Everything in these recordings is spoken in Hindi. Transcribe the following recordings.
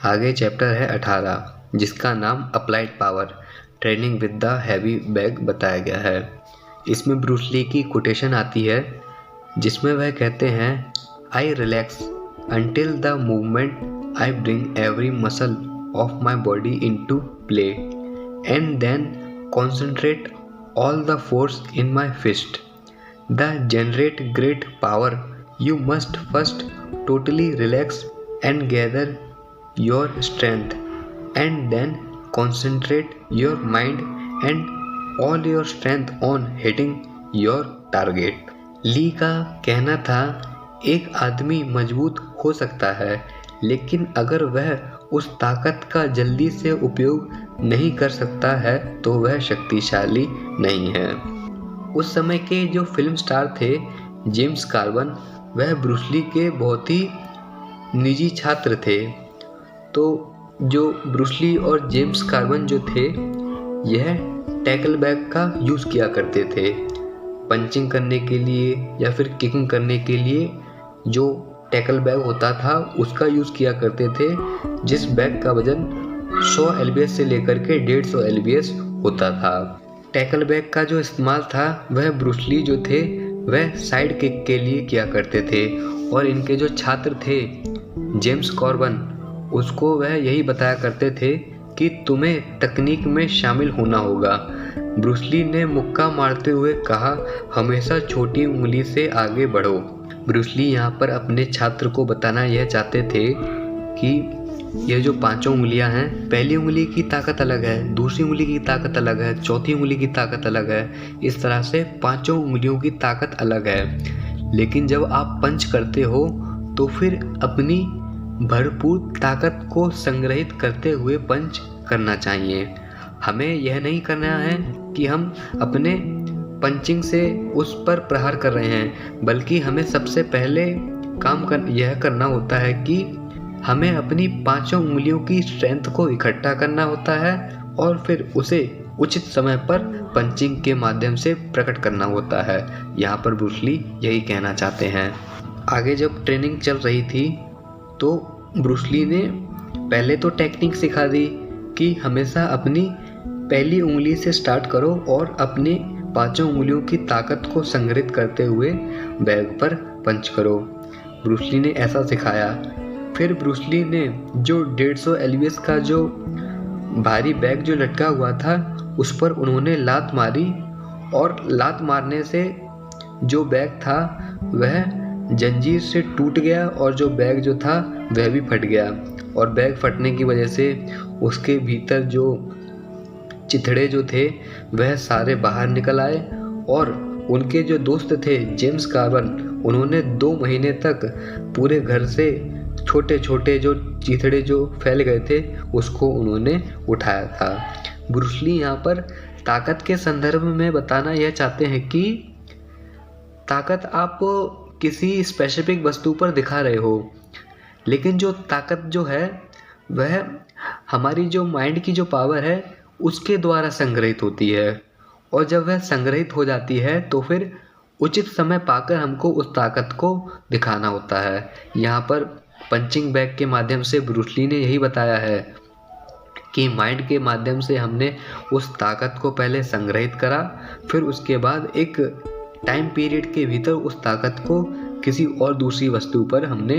आगे चैप्टर है 18 जिसका नाम applied power training with the heavy bag बताया गया है। इसमें ब्रूस ली की कोटेशन आती है जिसमें वह कहते हैं आई relax until the moment I bring every muscle of my body into play and then concentrate all the force in my fist. The generate great power you must first totally relax and gather your strength and then concentrate your mind and all your strength on hitting your target. ली का कहना था एक आदमी मजबूत हो सकता है लेकिन अगर वह उस ताकत का जल्दी से उपयोग नहीं कर सकता है तो वह शक्तिशाली नहीं है। उस समय के जो फिल्म स्टार थे जेम्स कार्वन, वह ब्रूस ली के बहुत ही निजी छात्र थे। तो जो ब्रूस ली और जेम्स कार्वन जो थे यह टैकल बैग का यूज़ किया करते थे पंचिंग करने के लिए या फिर किकिंग करने के लिए। जो टैकल बैग होता था उसका यूज़ किया करते थे जिस बैग का वजन 100 lbs से लेकर के 150 lbs होता था। टैकल बैग का जो इस्तेमाल था वह ब्रूस ली जो थे वह साइड किक के लिए किया करते थे और इनके जो छात्र थे जेम्स कॉर्बन, उसको वह यही बताया करते थे कि तुम्हें तकनीक में शामिल होना होगा। ब्रूस ली ने मुक्का मारते हुए कहा, हमेशा छोटी उंगली से आगे बढ़ो। ब्रूस ली यहाँ पर अपने छात्र को बताना यह चाहते थे कि ये जो पांचों उंगलियां हैं, पहली उंगली की ताकत अलग है, दूसरी उंगली की ताकत अलग है, चौथी उंगली की ताकत अलग है। इस तरह से पांचों उंगलियों की ताकत अलग है। लेकिन जब आप पंच करते हो तो फिर अपनी भरपूर ताकत को संग्रहित करते हुए पंच करना चाहिए। हमें यह नहीं करना है कि हम अपने पंचिंग से उस पर प्रहार कर रहे हैं, बल्कि हमें सबसे पहले यह करना होता है कि हमें अपनी पांचों उंगलियों की स्ट्रेंथ को इकट्ठा करना होता है और फिर उसे उचित समय पर पंचिंग के माध्यम से प्रकट करना होता है। यहाँ पर ब्रूस ली यही कहना चाहते हैं। आगे जब ट्रेनिंग चल रही थी तो ब्रूस ली ने पहले तो टेक्निक सिखा दी कि हमेशा अपनी पहली उंगली से स्टार्ट करो और अपनी पांचों उंगलियों की ताकत को संग्रहित करते हुए बैग पर पंच करो। ब्रूस ली ने ऐसा सिखाया। फिर ब्रूस ली ने जो 150 lbs का जो भारी बैग जो लटका हुआ था उस पर उन्होंने लात मारी और लात मारने से जो बैग था वह जंजीर से टूट गया और जो बैग जो था वह भी फट गया। और बैग फटने की वजह से उसके भीतर जो चिथड़े जो थे वह सारे बाहर निकल आए और उनके जो दोस्त थे जेम्स कार्वन, उन्होंने 2 महीने तक पूरे घर से छोटे छोटे जो चिथड़े जो फैल गए थे उसको उन्होंने उठाया था। ब्रूस ली यहाँ पर ताकत के संदर्भ में बताना यह चाहते हैं कि ताकत आप किसी स्पेसिफिक वस्तु पर दिखा रहे हो, लेकिन जो ताकत जो है वह हमारी जो माइंड की जो पावर है उसके द्वारा संग्रहित होती है और जब वह संग्रहित हो जाती है तो फिर उचित समय पाकर हमको उस ताकत को दिखाना होता है। यहाँ पर पंचिंग बैग के माध्यम से ब्रूस ली ने यही बताया है कि माइंड के माध्यम से हमने उस ताकत को पहले संग्रहित करा, फिर उसके बाद एक टाइम पीरियड के भीतर उस ताकत को किसी और दूसरी वस्तु पर हमने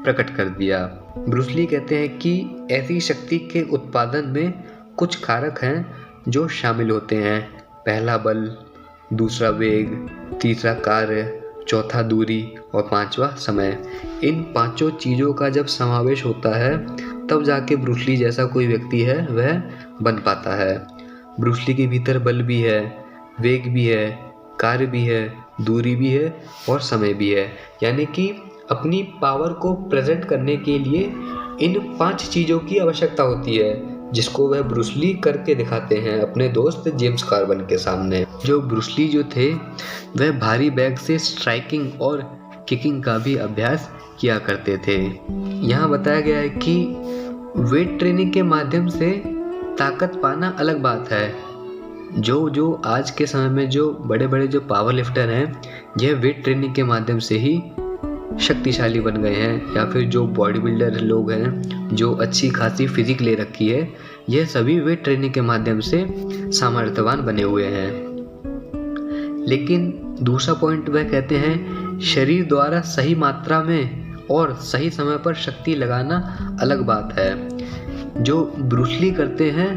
प्रकट कर दिया। ब्रूस ली कहते हैं कि ऐसी शक्ति के उत्पादन में कुछ कारक हैं जो शामिल होते हैं। पहला बल, दूसरा वेग, तीसरा कार्य, चौथा दूरी और पांचवा समय। इन पांचों चीज़ों का जब समावेश होता है तब जाके ब्रूस ली जैसा कोई व्यक्ति है वह बन पाता है। ब्रूस ली के भीतर बल भी है, वेग भी है, कार्य भी है, दूरी भी है और समय भी है। यानी कि अपनी पावर को प्रेजेंट करने के लिए इन 5 चीज़ों की आवश्यकता होती है, जिसको वह ब्रूस ली करके दिखाते हैं अपने दोस्त जेम्स कार्वन के सामने। जो ब्रूस ली जो थे वह भारी बैग से स्ट्राइकिंग और किकिंग का भी अभ्यास किया करते थे। यहाँ बताया गया है कि वेट ट्रेनिंग के माध्यम से ताकत पाना अलग बात है। जो आज के समय में जो बड़े बड़े जो पावर लिफ्टर हैं यह वेट ट्रेनिंग के माध्यम से ही शक्तिशाली बन गए हैं, या फिर जो बॉडी बिल्डर लोग हैं, जो अच्छी खासी फिजिक ले रखी है, यह सभी वेट ट्रेनिंग के माध्यम से सामर्थ्यवान बने हुए हैं। लेकिन दूसरा पॉइंट वह कहते हैं, शरीर द्वारा सही मात्रा में और सही समय पर शक्ति लगाना अलग बात है। जो ब्रूस ली करते हैं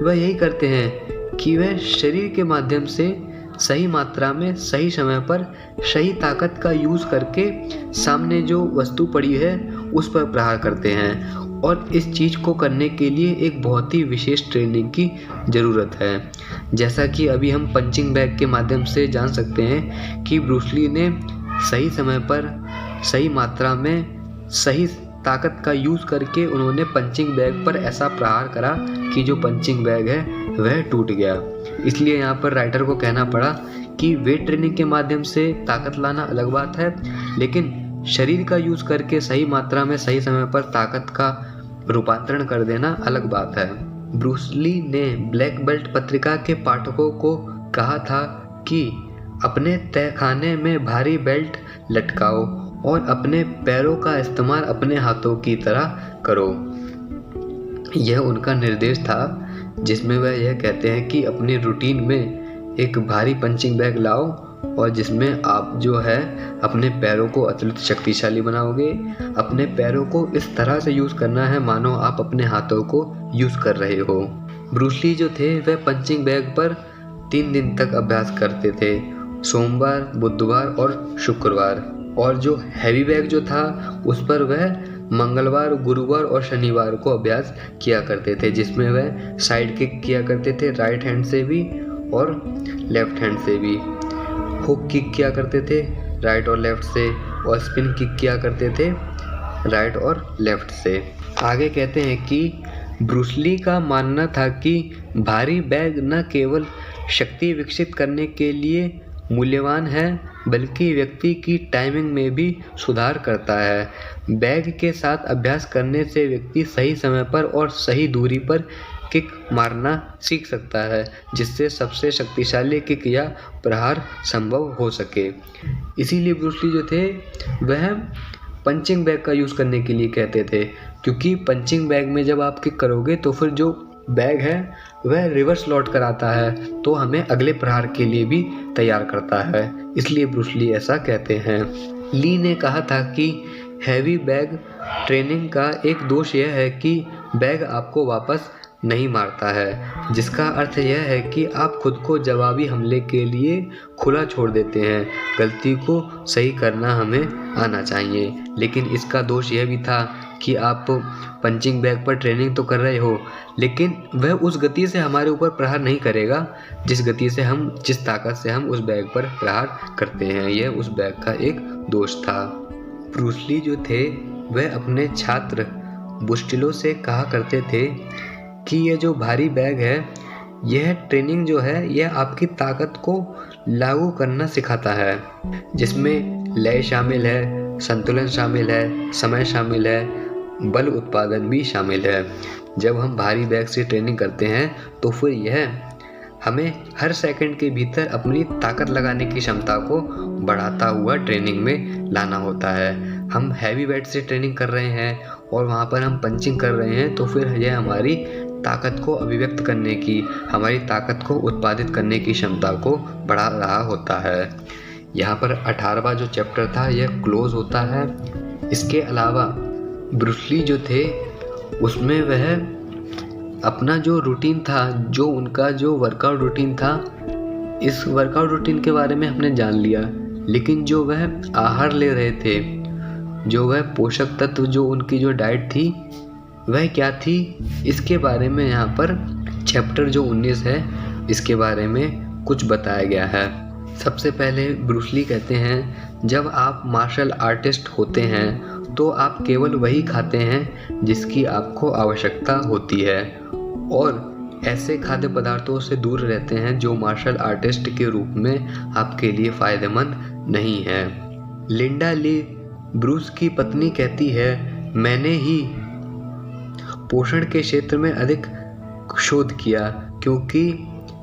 वह यही करते हैं कि वह शरीर के माध्यम से सही मात्रा में सही समय पर सही ताकत का यूज़ करके सामने जो वस्तु पड़ी है उस पर प्रहार करते हैं, और इस चीज़ को करने के लिए एक बहुत ही विशेष ट्रेनिंग की ज़रूरत है। जैसा कि अभी हम पंचिंग बैग के माध्यम से जान सकते हैं कि ब्रूस ली ने सही समय पर सही मात्रा में सही ताकत का यूज़ करके उन्होंने पंचिंग बैग पर ऐसा प्रहार करा कि जो पंचिंग बैग है वह टूट गया। इसलिए यहाँ पर राइटर को कहना पड़ा कि वेट ट्रेनिंग के माध्यम से ताकत लाना अलग बात है, लेकिन शरीर का यूज़ करके सही मात्रा में सही समय पर ताकत का रूपांतरण कर देना अलग बात है। ब्रूस ली ने ब्लैक बेल्ट पत्रिका के पाठकों को कहा था कि अपने तहखाने में भारी बेल्ट लटकाओ और अपने पैरों का इस्तेमाल अपने हाथों की तरह करो। यह उनका निर्देश था, जिसमें वह यह कहते हैं कि अपनी रूटीन में एक भारी पंचिंग बैग लाओ और जिसमें आप जो है अपने पैरों को अत्यंत शक्तिशाली बनाओगे। अपने पैरों को इस तरह से यूज़ करना है मानो आप अपने हाथों को यूज़ कर रहे हो। ब्रूस ली जो थे वह पंचिंग बैग पर 3 दिन तक अभ्यास करते थे, सोमवार, बुधवार और शुक्रवार। और जो हैवी बैग जो था उस पर वह मंगलवार, गुरुवार और शनिवार को अभ्यास किया करते थे, जिसमें वह साइड किक किया करते थे, राइट हैंड से भी और लेफ्ट हैंड से भी। हुक किक किया करते थे राइट और लेफ्ट से, और स्पिन किक किया करते थे राइट और लेफ्ट से। आगे कहते हैं कि ब्रूस ली का मानना था कि भारी बैग न केवल शक्ति विकसित करने के लिए मूल्यवान है, बल्कि व्यक्ति की टाइमिंग में भी सुधार करता है। बैग के साथ अभ्यास करने से व्यक्ति सही समय पर और सही दूरी पर किक मारना सीख सकता है, जिससे सबसे शक्तिशाली किक या प्रहार संभव हो सके। इसीलिए ब्रूस ली जो थे वह पंचिंग बैग का यूज़ करने के लिए कहते थे, क्योंकि पंचिंग बैग में जब आप किक करोगे तो फिर जो बैग है वह रिवर्स लौट कर आता है, तो हमें अगले प्रहार के लिए भी तैयार करता है। इसलिए ब्रूस ली ऐसा कहते हैं। ली ने कहा था कि हैवी बैग ट्रेनिंग का एक दोष यह है कि बैग आपको वापस नहीं मारता है, जिसका अर्थ यह है कि आप खुद को जवाबी हमले के लिए खुला छोड़ देते हैं। गलती को सही करना हमें आना चाहिए, लेकिन इसका दोष यह भी था कि आप पंचिंग बैग पर ट्रेनिंग तो कर रहे हो, लेकिन वह उस गति से हमारे ऊपर प्रहार नहीं करेगा जिस गति से जिस ताकत से हम उस बैग पर प्रहार करते हैं। यह उस बैग का एक दोष था। ब्रूस ली जो थे वह अपने छात्र बुस्टिलो से कहा करते थे कि यह जो भारी बैग है, यह ट्रेनिंग जो है यह आपकी ताकत को लागू करना सिखाता है, जिसमें लय शामिल है, संतुलन शामिल है, समय शामिल है, बल उत्पादन भी शामिल है। जब हम भारी बैग से ट्रेनिंग करते हैं तो फिर यह हमें हर सेकंड के भीतर अपनी ताकत लगाने की क्षमता को बढ़ाता हुआ ट्रेनिंग में लाना होता है। हम हैवी वेट से ट्रेनिंग कर रहे हैं और वहाँ पर हम पंचिंग कर रहे हैं, तो फिर यह हमारी ताकत को अभिव्यक्त करने की, हमारी ताकत को उत्पादित करने की क्षमता को बढ़ा रहा होता है। यहाँ पर 18वां जो चैप्टर था यह क्लोज होता है। इसके अलावा ब्रूस ली जो थे उसमें वह अपना जो रूटीन था, जो उनका जो वर्कआउट रूटीन था, इस वर्कआउट रूटीन के बारे में हमने जान लिया, लेकिन जो वह आहार ले रहे थे, जो वह पोषक तत्व, जो उनकी जो डाइट थी वह क्या थी, इसके बारे में यहाँ पर चैप्टर जो 19 है इसके बारे में कुछ बताया गया है। सबसे पहले ब्रूस ली कहते हैं, जब आप मार्शल आर्टिस्ट होते हैं तो आप केवल वही खाते हैं जिसकी आपको आवश्यकता होती है, और ऐसे खाद्य पदार्थों से दूर रहते हैं जो मार्शल आर्टिस्ट के रूप में आपके लिए फ़ायदेमंद नहीं है। लिंडा ली ब्रूस की पत्नी कहती है, मैंने ही पोषण के क्षेत्र में अधिक शोध किया, क्योंकि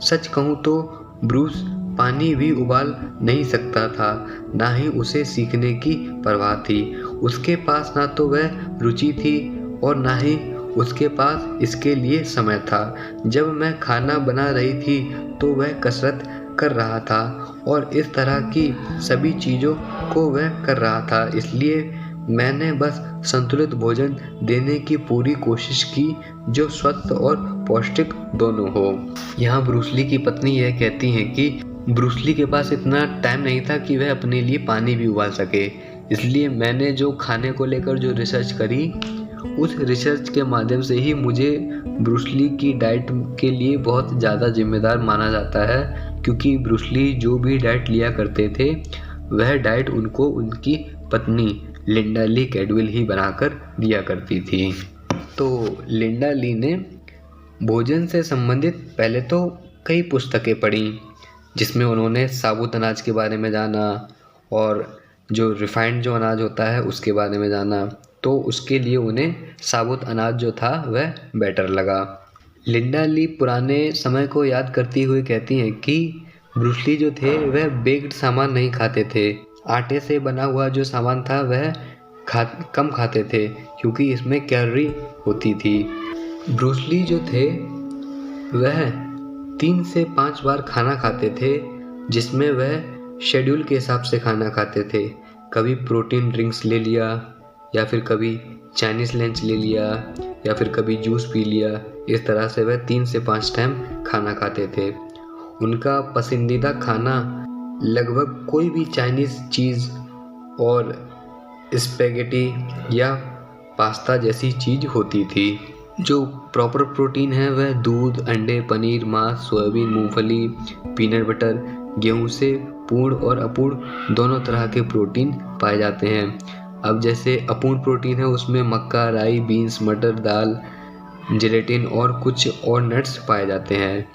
सच कहूँ तो ब्रूस पानी भी उबाल नहीं सकता था, ना ही उसे सीखने की परवाह थी। उसके पास ना तो वह रुचि थी और ना ही उसके पास इसके लिए समय था। जब मैं खाना बना रही थी तो वह कसरत कर रहा था और इस तरह की सभी चीज़ों को वह कर रहा था। इसलिए मैंने बस संतुलित भोजन देने की पूरी कोशिश की जो स्वस्थ और पौष्टिक दोनों हो। यहाँ ब्रूस ली की पत्नी यह कहती हैं कि ब्रूस ली के पास इतना टाइम नहीं था कि वह अपने लिए पानी भी उबाल सके। इसलिए मैंने जो खाने को लेकर जो रिसर्च करी, उस रिसर्च के माध्यम से ही मुझे ब्रूस ली की डाइट के लिए बहुत ज़्यादा जिम्मेदार माना जाता है, क्योंकि ब्रूस ली जो भी डाइट लिया करते थे वह डाइट उनको उनकी पत्नी लिंडा ली कैडविल ही बनाकर दिया करती थी। तो लिंडा ली ने भोजन से संबंधित पहले तो कई पुस्तकें पढ़ी, जिसमें उन्होंने साबुत अनाज के बारे में जाना और जो रिफाइंड जो अनाज होता है उसके बारे में जाना। तो उसके लिए उन्हें साबुत अनाज जो था वह बेटर लगा। लिंडा ली पुराने समय को याद करती हुए कहती हैं कि ब्रूस ली जो थे वह बेक्ड सामान नहीं खाते थे। आटे से बना हुआ जो सामान था वह कम खाते थे, क्योंकि इसमें कैलोरी होती थी। ब्रूस ली जो थे वह 3 से 5 बार खाना खाते थे, जिसमें वह शेड्यूल के हिसाब से खाना खाते थे। कभी प्रोटीन ड्रिंक्स ले लिया, या फिर कभी चाइनीज़ लंच ले लिया, या फिर कभी जूस पी लिया। इस तरह से वह 3 से 5 टाइम खाना खाते थे। उनका पसंदीदा खाना लगभग कोई भी चाइनीज़ चीज़ और स्पेगेटी या पास्ता जैसी चीज़ होती थी। जो प्रॉपर प्रोटीन है वह दूध, अंडे, पनीर, मांस, सोयाबीन, मूंगफली, पीनट बटर, गेहूं से पूर्ण और अपूर्ण दोनों तरह के प्रोटीन पाए जाते हैं। अब जैसे अपूर्ण प्रोटीन है उसमें मक्का, राई, बीन्स, मटर, दाल, जेलेटिन और कुछ और नट्स पाए जाते हैं।